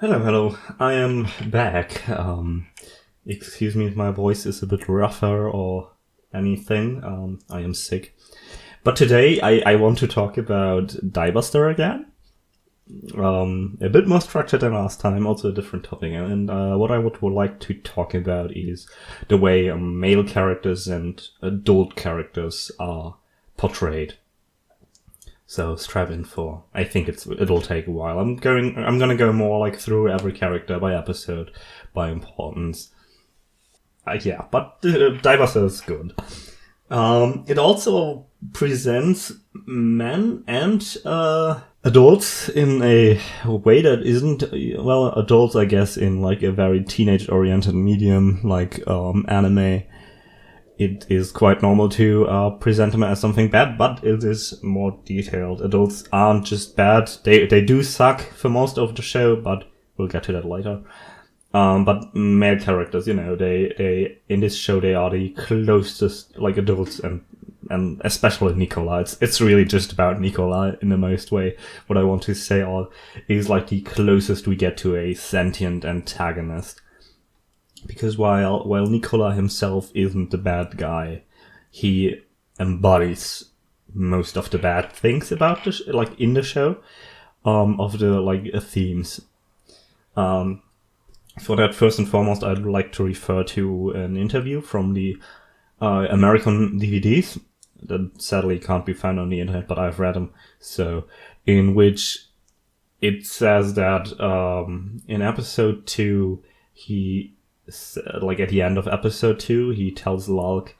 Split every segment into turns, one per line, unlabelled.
Hello. I am back. Excuse me if my voice is a bit rougher or anything. I am sick. But today I want to talk about Diebuster again. A bit more structured than last time, also a different topic. And what I would like to talk about is the way male characters and adult characters are portrayed. So strap in for. I think it'll take a while. I'm gonna go more like through every character by episode, by importance. Yeah, but Diebuster is good. It also presents men and adults in a way that isn't, well, adults I guess in like a very teenage-oriented medium like anime. It is quite normal to present them as something bad, but it is more detailed. Adults aren't just bad. They do suck for most of the show, but we'll get to that later. But male characters, they in this show they are the closest like adults and especially Nicola. It's really just about Nicola in the most way. What I want to say is like the closest we get to a sentient antagonist. Because while Nicola himself isn't the bad guy, he embodies most of the bad things about in the show, of the themes. For that, first and foremost, I'd like to refer to an interview from the American DVDs that sadly can't be found on the internet, but I've read them. So, in which it says that in episode 2, at the end of episode 2, he tells Lark,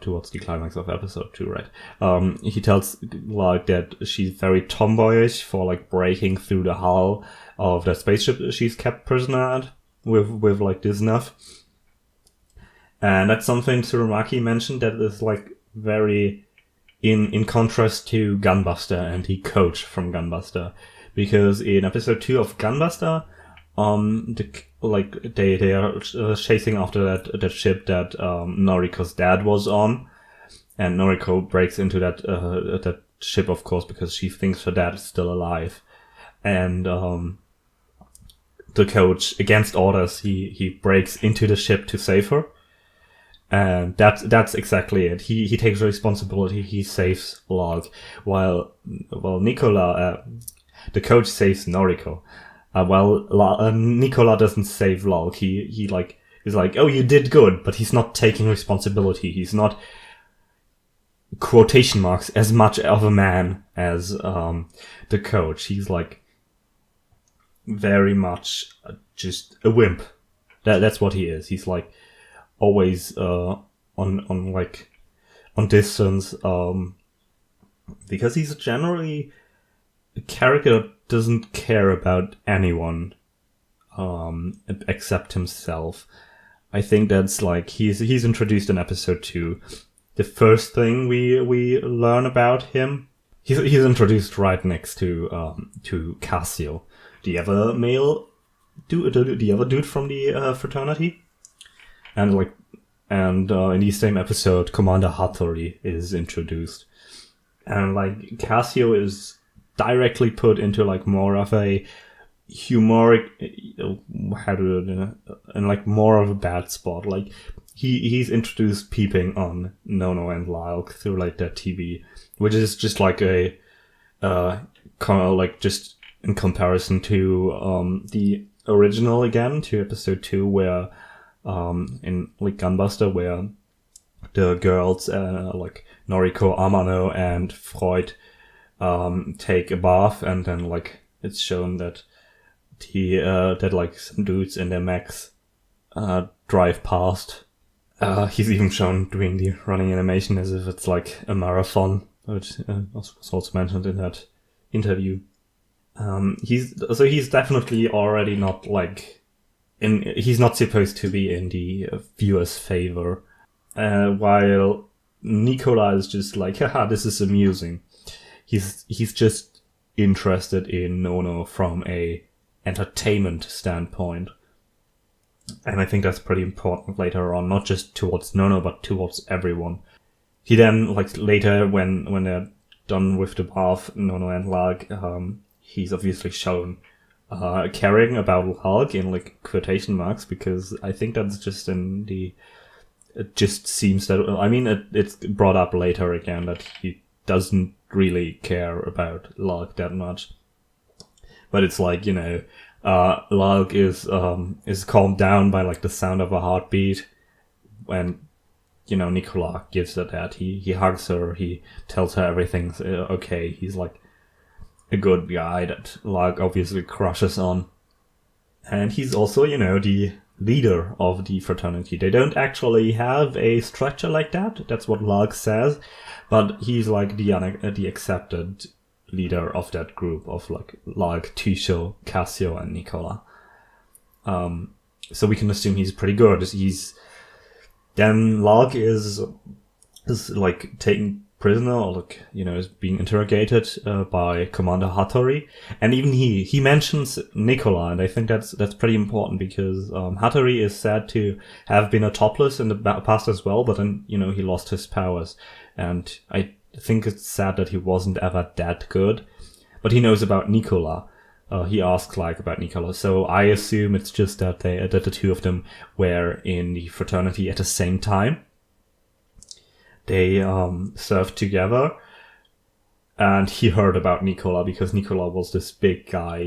towards the climax of episode 2, right? He tells Lark that she's very tomboyish for like breaking through the hull of the spaceship she's kept prisoner at with like this enough. And that's something Tsurumaki mentioned that is like very in contrast to Gunbuster and the coach from Gunbuster. Because in episode 2 of Gunbuster, they are chasing after that ship that Noriko's dad was on, and Noriko breaks into that ship, of course, because she thinks her dad is still alive, and the coach, against orders, he breaks into the ship to save her, and that's exactly it. He takes responsibility. He saves Log, while Nicola, the coach, saves Noriko. Nicola doesn't save Log. He is like, oh, you did good, but he's not taking responsibility. He's not, quotation marks, as much of a man as the coach. He's like very much just a wimp. That's what he is. He's like always on distance, because he's generally a character that doesn't care about anyone except himself. I think that's like he's introduced in episode 2. The first thing we learn about him, he's introduced right next to Cassio, the other dude from the fraternity, and in the same episode Commander Hattori is introduced, and like Cassio is directly put into like more of a humoric, and like more of a bad spot. Like he's introduced peeping on Nono and Lyle through like that TV, which is just like a like just in comparison to the original again, to episode 2, where in like Gunbuster, where the girls like Noriko, Amano, and Freud take a bath, and then like it's shown that that like some dudes in their mechs drive past. He's even shown doing the running animation as if it's like a marathon, which was also mentioned in that interview. He's definitely already not like he's not supposed to be in the viewer's favor, while Nicola is just like, haha, this is amusing. He's just interested in Nono from a entertainment standpoint. And I think that's pretty important later on, not just towards Nono, but towards everyone. He then, like, later, when they're done with the bath, Nono and Lag, he's obviously shown caring about Hulk in like quotation marks, because I think that's just it just seems that, I mean, it's brought up later again that he doesn't really care about Lark that much. But it's like, Lark is calmed down by like the sound of a heartbeat when, Nicola gives her that. He hugs her, he tells her everything's okay. He's like a good guy that Lark obviously crushes on. And he's also, the leader of the fraternity. They don't actually have a structure like that. That's what Lark says. But he's like the accepted leader of that group of like Lark, Tisho, Cassio, and Nicola. So we can assume he's pretty good. Then Lark is like taken prisoner, or like, is being interrogated by Commander Hattori. And even he mentions Nicola, and I think that's pretty important, because Hattori is said to have been a topless in the past as well, but then, he lost his powers. And I think it's sad that he wasn't ever that good. But he knows about Nicola. He asks like about Nicola. So I assume it's just that the two of them were in the fraternity at the same time. They served together, and he heard about Nicola because Nicola was this big guy.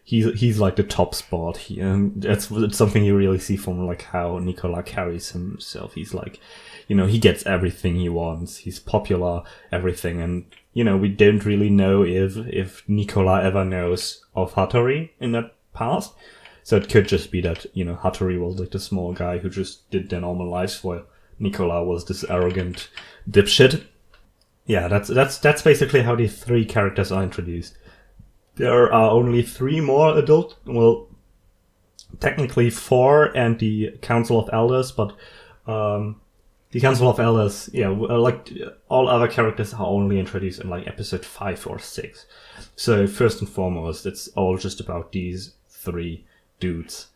He's like the top spot. It's something you really see from like how Nicola carries himself. He's like, he gets everything he wants. He's popular, everything, and we don't really know if Nicola ever knows of Hattori in that past. So it could just be that Hattori was like the small guy who just did their normal lives, while Nicola was this arrogant dipshit. Yeah, that's basically how the three characters are introduced. There are only three more adult, well, technically four, and the Council of Elders, but the Council of Elders, like all other characters are only introduced in like episode 5 or 6. So first and foremost, it's all just about these three dudes.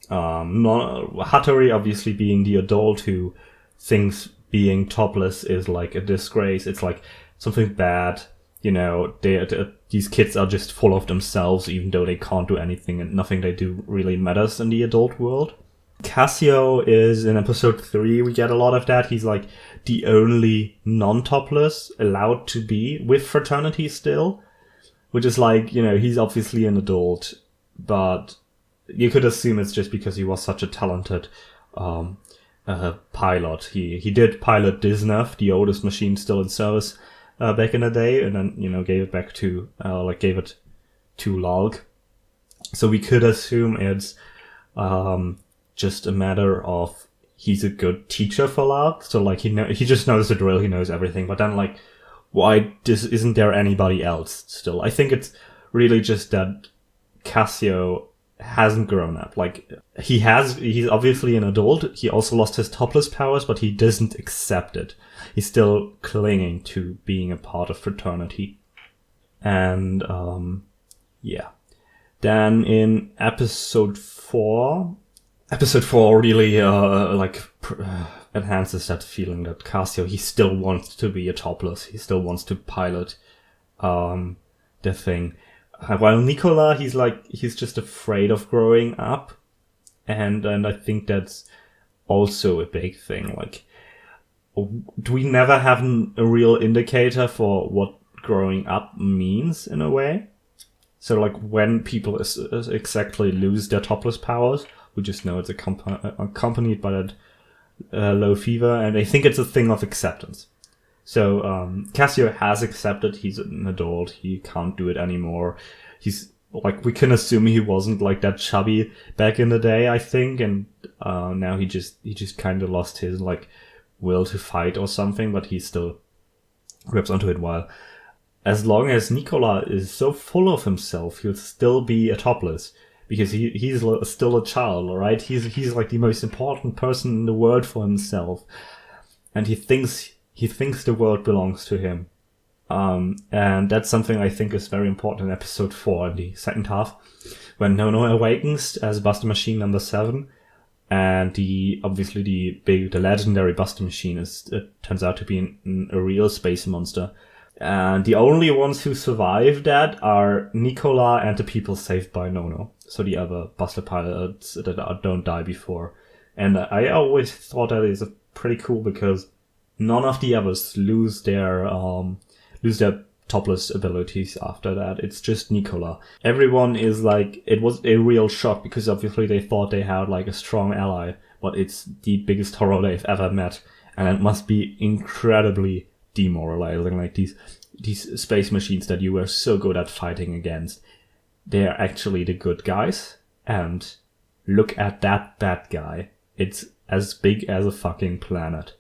Hattori obviously being the adult who thinks being topless is like a disgrace. It's like something bad. These kids are just full of themselves, even though they can't do anything, and nothing they do really matters in the adult world. Cassio is in episode 3. We get a lot of that. He's like the only non-topless allowed to be with fraternity still, which is like, he's obviously an adult, but you could assume it's just because he was such a talented pilot. He did pilot Disnef, the oldest machine still in service back in the day, and then gave it back to Lark. So we could assume it's just a matter of he's a good teacher for Lark. So like he just knows the drill, he knows everything. But then like, why isn't there anybody else still? I think it's really just that Cassio hasn't grown up. Like he's obviously an adult. He also lost his topless powers, but he doesn't accept it. He's still clinging to being a part of fraternity. And then in episode 4 really enhances that feeling that Cassio, he still wants to be a topless. He still wants to pilot the thing. While Nicola, he's just afraid of growing up. And I think that's also a big thing. Like, do we never have a real indicator for what growing up means in a way? So like when people exactly lose their topless powers, we just know it's accompanied by that low fever, and I think it's a thing of acceptance. So Cassio has accepted he's an adult, he can't do it anymore. He's like, we can assume he wasn't like that chubby back in the day, I think, and now he just kind of lost his like will to fight or something, but he still grips onto it. While as long as Nicola is so full of himself, he'll still be a topless, because he's still a child, right? He's like the most important person in the world for himself, and he thinks the world belongs to him. And that's something I think is very important in episode 4, in the second half, when Nono awakens as Buster Machine number 7, and the legendary Buster Machine turns out to be a real space monster. And the only ones who survive that are Nicola and the people saved by Nono. So the other Buster pilots that don't die before. And I always thought that is pretty cool because none of the others lose their topless abilities after that. It's just Nicola. Everyone is like, it was a real shock because obviously they thought they had like a strong ally, but it's the biggest horror they've ever met. And it must be incredibly demoralizing. Like these space machines that you were so good at fighting against, they're actually the good guys. And look at that bad guy. It's as big as a fucking planet.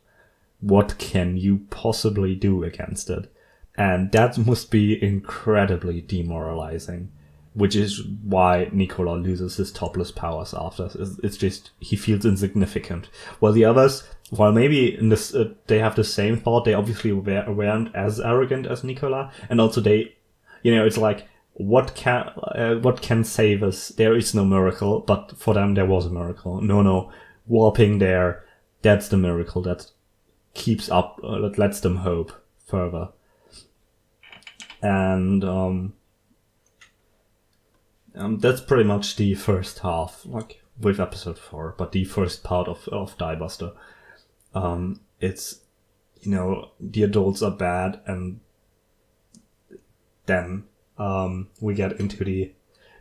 What can you possibly do against it? And that must be incredibly demoralizing, which is why Nicola loses his topless powers after. It's just, he feels insignificant. While the others, while maybe in this, they have the same thought, they obviously weren't as arrogant as Nicola. And also they, it's like, what can save us? There is no miracle, but for them there was a miracle. No, warping there, that's the miracle that keeps up, that lets them hope further. And that's pretty much the first half, like with episode 4, but the first part of Diebuster. It's, the adults are bad, and then we get into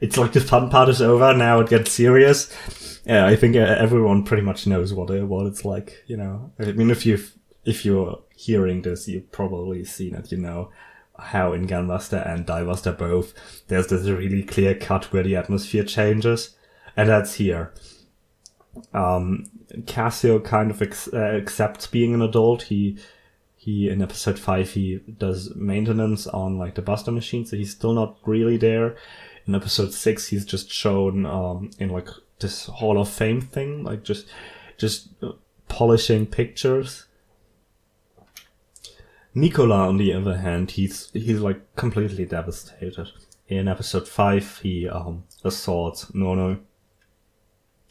it's like the fun part is over, now it gets serious. Yeah, I think everyone pretty much knows what it's like, I mean, if you're hearing this, you've probably seen it, how in Gunbuster and Diebuster both, there's this really clear cut where the atmosphere changes, and that's here. Cassio kind of accepts being an adult. He in episode 5 he does maintenance on like the Buster machine, so he's still not really there. In episode 6 he's just shown in like this Hall of Fame thing, like just polishing pictures. Nicola, on the other hand, he's like completely devastated. In episode 5, he assaults Nono,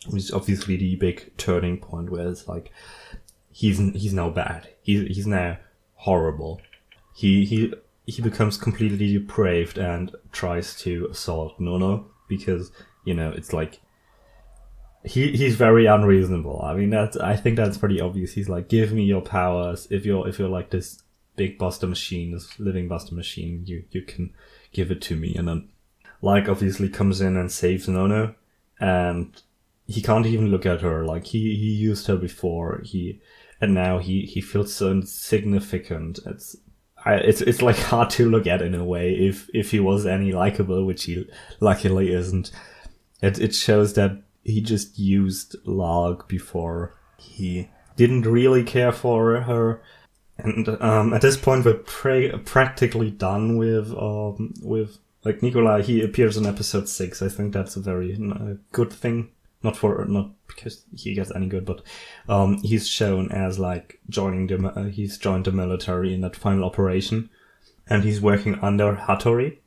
which is obviously the big turning point where it's like he's now bad. He's now horrible. He becomes completely depraved and tries to assault Nono because it's like he's very unreasonable. I mean I think that's pretty obvious. He's like, give me your powers. If you're like this big Buster machine, this living Buster machine, you can give it to me. And then like obviously comes in and saves Nono, and he can't even look at her. Like he used her before, and now he feels so insignificant. It's like hard to look at in a way if he was any likable, which he luckily isn't. It shows that he just used Lark before. He didn't really care for her. And at this point, we're practically done with like Nicola. He appears in episode 6. I think that's a very good thing. Not because he gets any good, but he's shown as like he's joined the military in that final operation, and he's working under Hattori,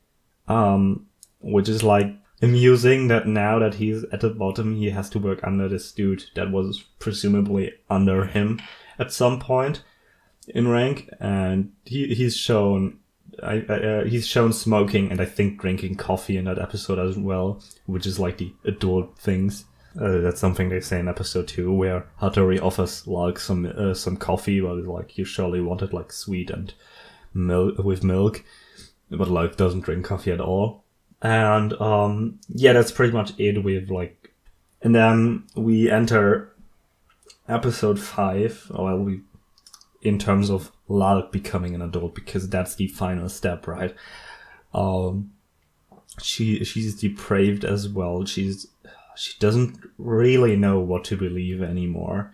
which is like amusing that now that he's at the bottom, he has to work under this dude that was presumably under him at some point in rank, and he's shown smoking and I think drinking coffee in that episode as well, which is like the adult things. That's something they say in episode 2, where Hattori offers like some coffee, but like you surely wanted like sweet and with milk, but like doesn't drink coffee at all. And that's pretty much it with like, and then we enter episode 5. Well, in terms of Lalk becoming an adult, because that's the final step, right? She's depraved as well. She doesn't really know what to believe anymore.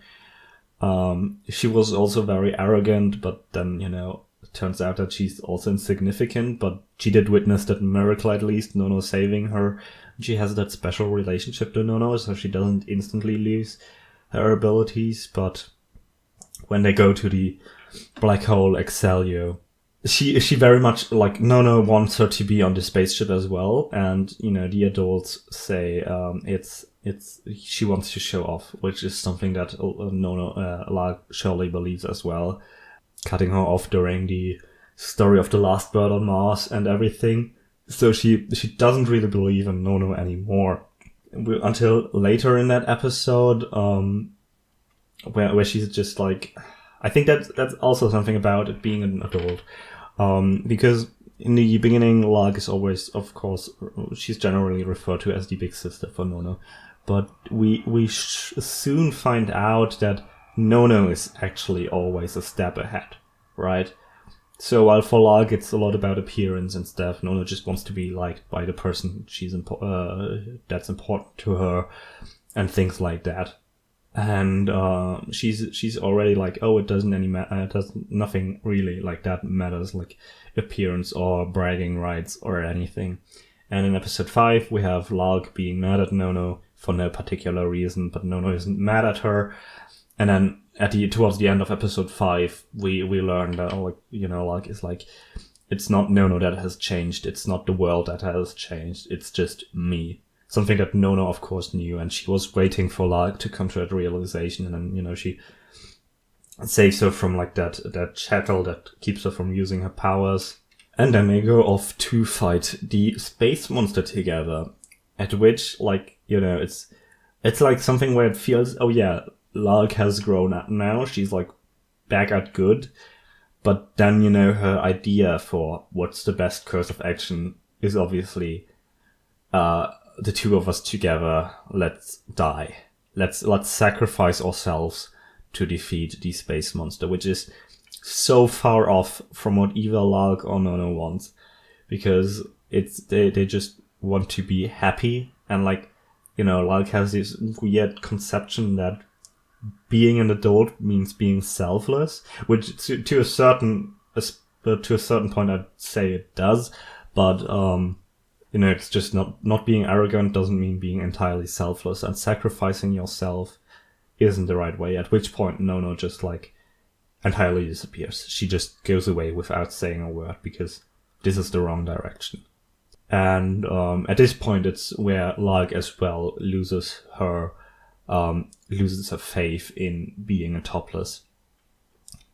She was also very arrogant, but then, it turns out that she's also insignificant, but she did witness that miracle at least, Nono saving her. She has that special relationship to Nono, so she doesn't instantly lose her abilities, but when they go to the black hole Excelio, she very much like Nono wants her to be on the spaceship as well, and the adults say she wants to show off, which is something that Nono surely believes as well, cutting her off during the story of the last bird on Mars and everything. So she doesn't really believe in Nono anymore until later in that episode, where she's just like, I think that's also something about it being an adult, because in the beginning, Lark is always, of course, she's generally referred to as the big sister for Nono, but we soon find out that Nono is actually always a step ahead, right? So while for Lark it's a lot about appearance and stuff, Nono just wants to be liked by the person that's important to her, and things like that. And she's already like, oh, it doesn't nothing really like that matters, like appearance or bragging rights or anything. And in episode 5 we have Lark being mad at Nono for no particular reason, but Nono isn't mad at her. And then towards the end of episode 5 we learn that, Lark is like, it's not Nono that has changed, it's not the world that has changed, it's just me. Something that Nono, of course, knew, and she was waiting for Lark to come to that realization, and then, she saves her from, like, that chattel that keeps her from using her powers. And then they go off to fight the space monster together, at which, like, it's like something where it feels, oh yeah, Lark has grown up now, she's, like, back at good, but then, her idea for what's the best course of action is obviously, the two of us together, let's die. Let's sacrifice ourselves to defeat the space monster, which is so far off from what either Lark or Nono wants, because they just want to be happy, and Lark has this weird conception that being an adult means being selfless, which to a certain point I'd say it does, but it's just not being arrogant doesn't mean being entirely selfless, and sacrificing yourself isn't the right way, at which point Nono just, entirely disappears. She just goes away without saying a word, because this is the wrong direction. And at this point, it's where Lark as well loses her faith in being a topless.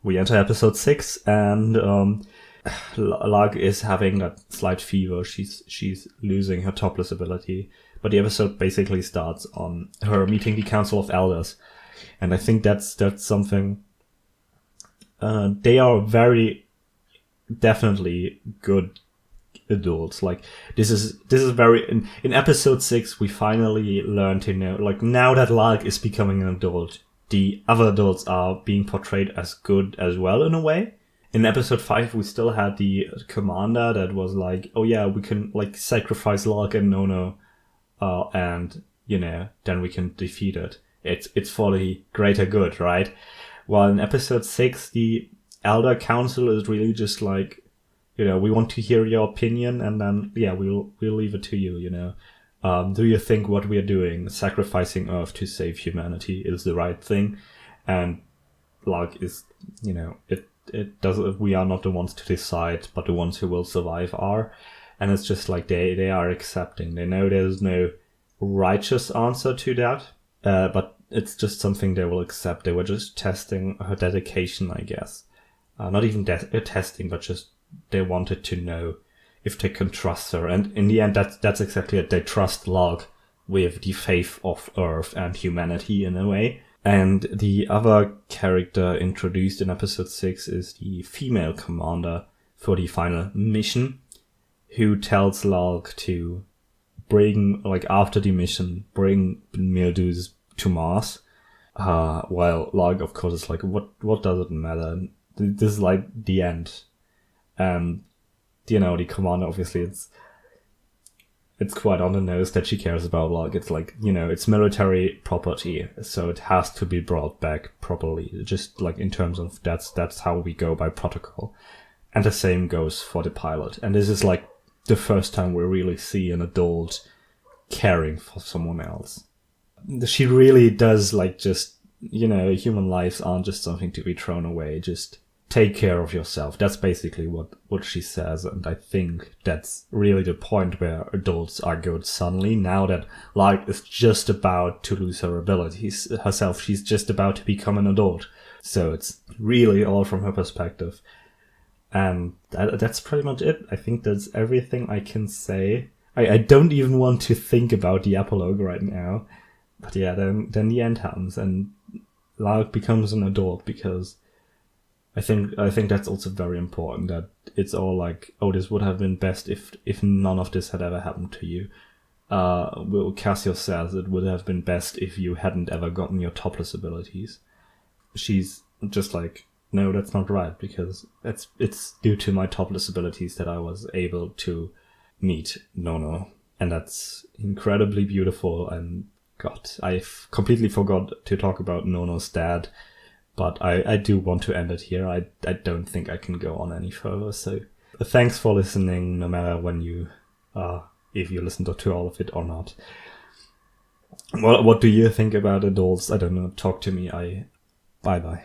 We enter episode 6, and Lark is having that slight fever. She's losing her topless ability, but the episode basically starts on her meeting the Council of Elders, and I think that's something. They are very definitely good adults. Like this is very in episode 6 we finally learn to know, now that Lark is becoming an adult, the other adults are being portrayed as good as well in a way. In episode 5, we still had the commander that was like, oh yeah, we can, sacrifice Lark and Nono, and, then we can defeat it. It's for the greater good, right? While in episode 6, the Elder Council is really just like, we want to hear your opinion, and then, yeah, we'll leave it to you, Do you think what we're doing, sacrificing Earth to save humanity, is the right thing? And Lark is, it does. We are not the ones to decide, but the ones who will survive are. And it's just like they are accepting. They know there's no righteous answer to that, but it's just something they will accept. They were just testing her dedication, I guess. Not even testing, but just they wanted to know if they can trust her. And in the end, that's exactly it. They trust Lark with the faith of Earth and humanity in a way. And the other character introduced in episode 6 is the female commander for the final mission, who tells Lark to bring, after the mission, bring Mildews to Mars. While Lark, of course, is like, what does it matter? This is the end. And, the commander, obviously, it's quite on the nose that she cares about Lark. It's it's military property, so it has to be brought back properly. Just in terms of that's how we go by protocol. And the same goes for the pilot. And this is the first time we really see an adult caring for someone else. She really does human lives aren't just something to be thrown away. Just take care of yourself. That's basically what she says, and I think that's really the point where adults are good suddenly, now that Lark is just about to lose her abilities herself. She's just about to become an adult. So it's really all from her perspective. And that's pretty much it. I think that's everything I can say. I don't even want to think about the epilogue right now. But yeah, then the end happens, and Lark becomes an adult, because I think that's also very important, that it's all like, oh, this would have been best if none of this had ever happened to you. Well, Cassio says it would have been best if you hadn't ever gotten your topless abilities. She's just like, no, that's not right, because it's due to my topless abilities that I was able to meet Nono. And that's incredibly beautiful. And God, I've completely forgot to talk about Nono's dad, but I do want to end it here. I don't think I can go on any further. So thanks for listening, no matter when you, if you listen to all of it or not. What do you think about adults? I don't know. Talk to me. Bye bye.